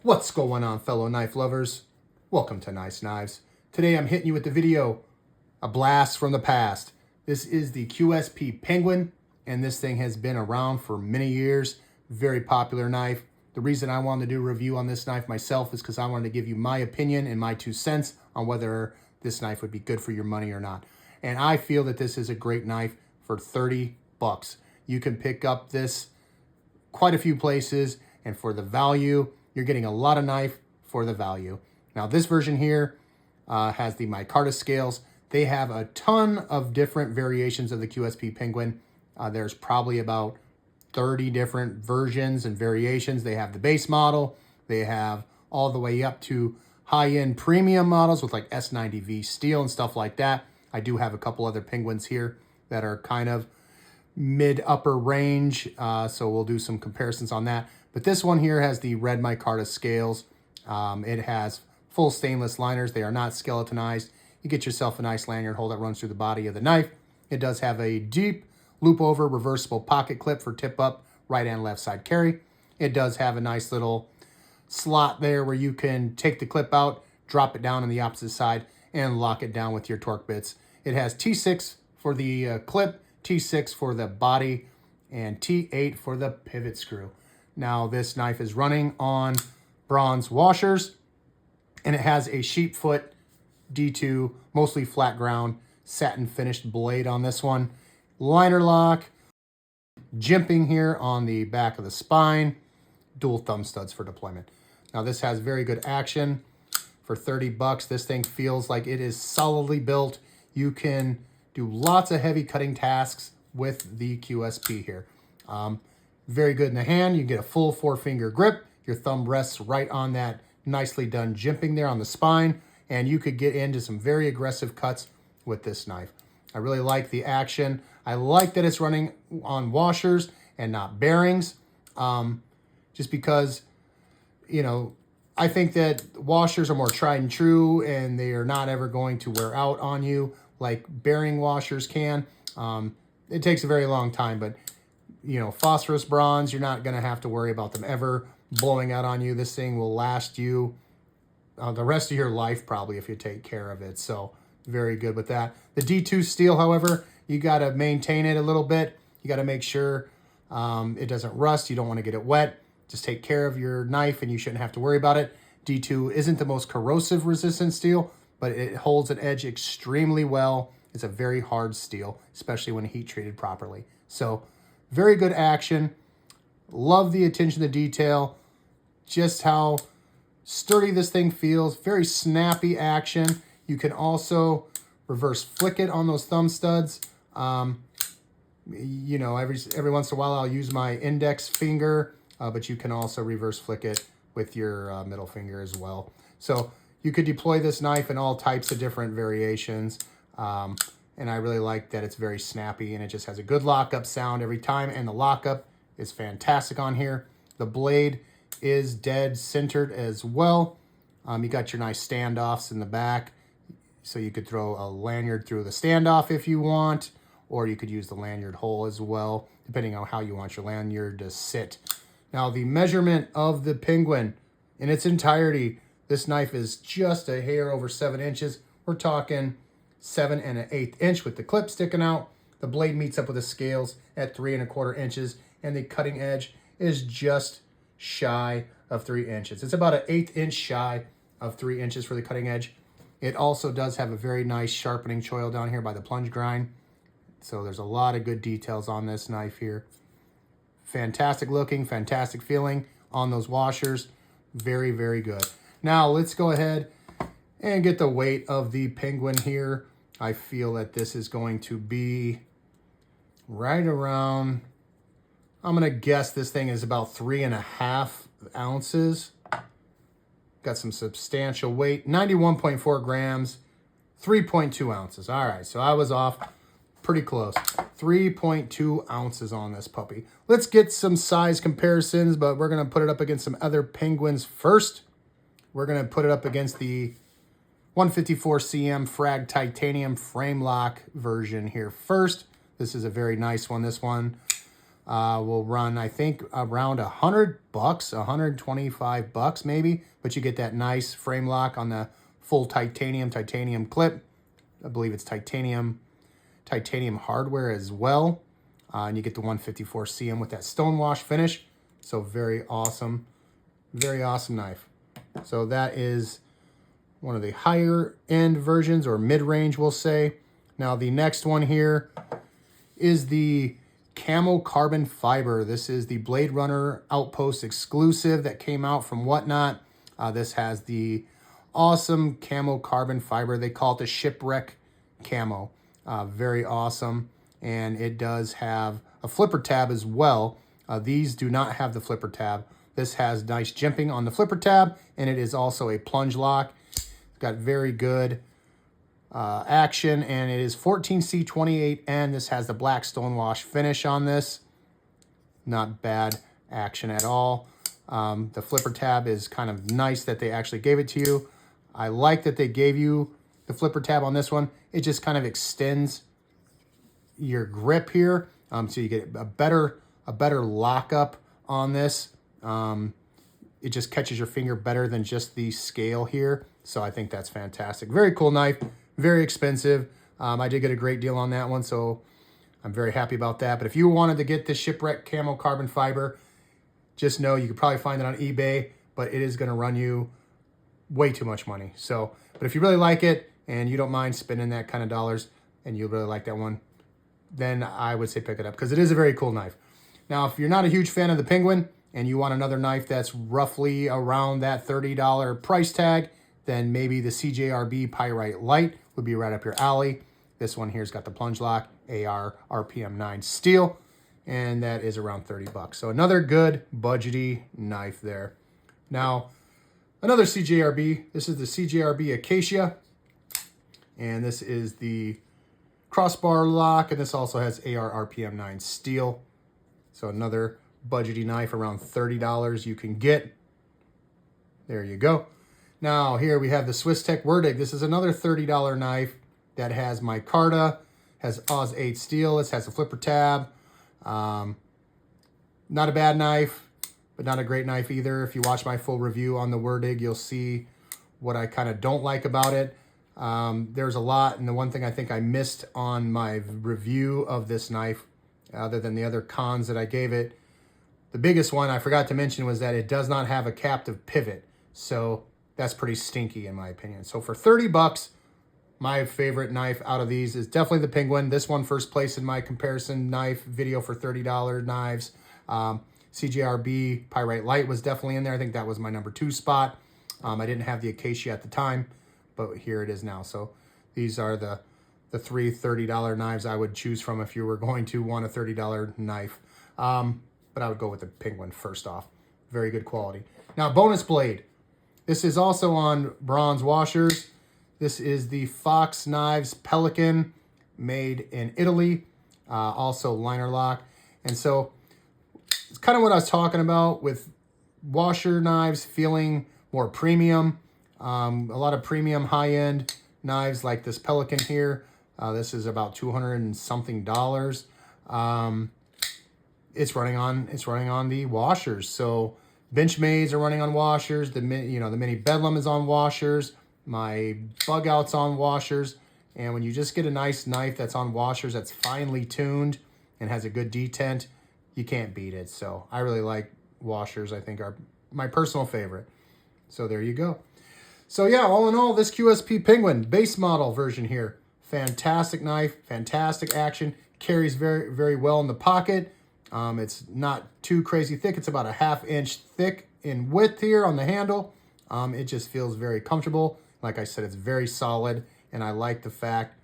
What's going on, fellow knife lovers? Welcome to Nice Knives. Today I'm hitting you with the video, a blast from the past. This is the QSP Penguin, and this thing has been around for many years. Very popular knife. The reason I wanted to do a review on this knife myself is because I wanted to give you my opinion and my 2 cents on whether this knife would be good for your money or not. And I feel that this is a great knife for 30 bucks. You can pick up this quite a few places, and for the value, you're getting a lot of knife for the value. Now this version here has the micarta scales. They have a ton of different variations of the QSP Penguin. There's probably about 30 different versions and variations. They have the base model. They have all the way up to high-end premium models with like S90V steel and stuff like that. I do have a couple other Penguins here that are kind of mid-upper range, so we'll do some comparisons on that. But this one here has the red micarta scales. It has full stainless liners. They are not skeletonized. You get yourself a nice lanyard hole that runs through the body of the knife. It does have a deep loop over reversible pocket clip for tip up, right and left side carry. It does have a nice little slot there where you can take the clip out, drop it down on the opposite side, and lock it down with your torque bits. It has T6 for the clip, T6 for the body, and T8 for the pivot screw. Now this knife is running on bronze washers, and it has a sheepfoot D2, mostly flat ground, satin finished blade on this one. Liner lock, jimping here on the back of the spine, dual thumb studs for deployment. Now this has very good action. For 30 bucks, this thing feels like it is solidly built. You can do lots of heavy cutting tasks with the QSP here. Very good in the hand. You get a full 4-finger grip. Your thumb rests right on that nicely done jimping there on the spine, and you could get into some very aggressive cuts with this knife. I really like the action. I like that it's running on washers and not bearings, just because, you know, I think that washers are more tried and true, and they are not ever going to wear out on you like bearing washers can. It takes a very long time, but you know, phosphorus bronze, you're not going to have to worry about them ever blowing out on you. This thing will last you the rest of your life probably if you take care of it. So very good with that. The D2 steel, however, you got to maintain it a little bit. You got to make sure it doesn't rust. You don't want to get it wet. Just take care of your knife and you shouldn't have to worry about it. D2 isn't the most corrosive resistant steel, but it holds an edge extremely well. It's a very hard steel, especially when heat treated properly. So very good action. Love the attention to detail. Just how sturdy this thing feels. Very snappy action. You can also reverse flick it on those thumb studs. You know, every once in a while I'll use my index finger, but you can also reverse flick it with your middle finger as well. So you could deploy this knife in all types of different variations. And I really like that it's very snappy and it just has a good lockup sound every time. And the lockup is fantastic on here. The blade is dead centered as well. You got your nice standoffs in the back. So you could throw a lanyard through the standoff if you want, or you could use the lanyard hole as well, depending on how you want your lanyard to sit. Now the measurement of the Penguin in its entirety, this knife is just a hair over 7 inches. We're talking 7 1/8 inch with the clip sticking out. The blade meets up with the scales at 3 1/4 inches, and the cutting edge is just shy of 3 inches. It's about an 1/8 inch shy of 3 inches for the cutting edge. It also does have a very nice sharpening choil down here by the plunge grind. So there's a lot of good details on this knife here. Fantastic looking, fantastic feeling on those washers. Very, very good. Now let's go ahead and get the weight of the Penguin here. I feel that this is going to be right around, I'm going to guess this thing is about 3.5 ounces. Got some substantial weight, 91.4 grams, 3.2 ounces. All right, so I was off pretty close. 3.2 ounces on this puppy. Let's get some size comparisons, but we're going to put it up against some other Penguins first. We're going to put it up against the 154 cm Frag Titanium frame lock version here first. This is a very nice one. This one will run, I think, around $100, $125 maybe, but you get that nice frame lock on the full titanium clip. I believe it's titanium hardware as well. And you get the 154 CM with that stonewash finish. So very awesome knife. So that is one of the higher end versions, or mid-range, we'll say. Now the next one here is the Camo Carbon Fiber. This is the Blade Runner Outpost exclusive that came out from Whatnot. This has the awesome Camo Carbon Fiber. They call it the Shipwreck Camo. Very awesome. And it does have a flipper tab as well. These do not have the flipper tab. This has nice jimping on the flipper tab, and it is also a plunge lock. It's got very good action, and it is 14C28N. This has the black stonewash finish on this. Not bad action at all. The flipper tab is kind of nice that they actually gave it to you. I like that they gave you the flipper tab on this one. It just kind of extends your grip here, so you get a better lockup on this. It just catches your finger better than just the scale here. So I think that's fantastic. Very cool knife, very expensive. I did get a great deal on that one, so I'm very happy about that. But if you wanted to get the Shipwreck Camo Carbon Fiber, just know you could probably find it on eBay, but it is going to run you way too much money. So, but if you really like it and you don't mind spending that kind of dollars and you really like that one, then I would say pick it up, because it is a very cool knife. Now, if you're not a huge fan of the Penguin and you want another knife that's roughly around that $30 price tag, then maybe the CJRB Pyrite Light would be right up your alley. This one here's got the plunge lock, AR RPM 9 steel, and that is around $30. So another good budgety knife there. Now, another CJRB. This is the CJRB Acacia, and this is the crossbar lock, and this also has AR RPM 9 steel. So another budgety knife, around $30 you can get. There you go. Now here we have the Swiss Tech Werdig. This is another $30 knife that has micarta, has Oz 8 steel. This has a flipper tab. Not a bad knife, but not a great knife either. If you watch my full review on the Werdig, you'll see what I kind of don't like about it. There's a lot, and the one thing I think I missed on my review of this knife, other than the other cons that I gave it, the biggest one I forgot to mention was that it does not have a captive pivot. So that's pretty stinky in my opinion. So for $30, my favorite knife out of these is definitely the Penguin. This one first place in my comparison knife video for $30 knives. CJRB Pyrite Light was definitely in there. I think that was my number 2 spot. I didn't have the Acacia at the time, but here it is now. So these are the 3 $30 knives I would choose from if you were going to want a $30 knife. But I would go with the Penguin first off. Very good quality. Now, bonus blade. This is also on bronze washers. This is the Fox Knives Pelican, made in Italy. Also liner lock. And so it's kind of what I was talking about with washer knives feeling more premium. A lot of premium high-end knives like this Pelican here. This is about $200 and something. It's running on the washers. So Benchmade's are running on washers. The Mini Bedlam is on washers. My Bug Out's on washers. And when you just get a nice knife that's on washers, that's finely tuned and has a good detent, you can't beat it. So I really like washers. I think are my personal favorite. So there you go. So yeah, all in all, this QSP Penguin base model version here, fantastic knife, fantastic action, carries very, very well in the pocket. It's not too crazy thick. It's about a 1/2 inch thick in width here on the handle. It just feels very comfortable. Like I said, it's very solid, and I like the fact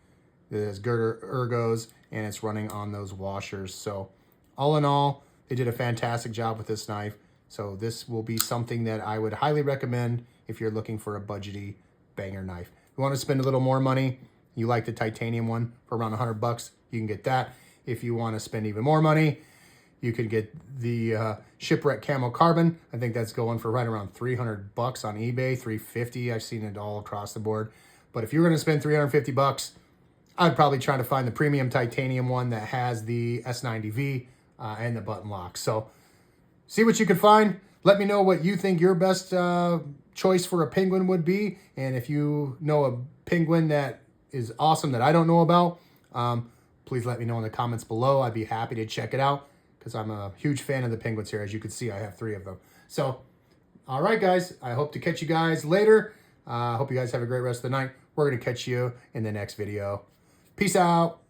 that it has girder ergos and it's running on those washers. So all in all, they did a fantastic job with this knife. So this will be something that I would highly recommend if you're looking for a budgety banger knife. If you want to spend a little more money, you like the titanium one for around $100, you can get that. If you want to spend even more money, you could get the Shipwreck Camo Carbon. I think that's going for right around $300 on eBay, $350. I've seen it all across the board. But if you're going to spend $350, I'd probably try to find the premium titanium one that has the S90V. and the button lock. So see what you can find. Let me know what you think your best choice for a penguin would be. And if you know a penguin that is awesome that I don't know about, please let me know in the comments below. I'd be happy to check it out because I'm a huge fan of the penguins here. As you can see, I have 3 of them. So, all right, guys. I hope to catch you guys later. I hope you guys have a great rest of the night. We're going to catch you in the next video. Peace out.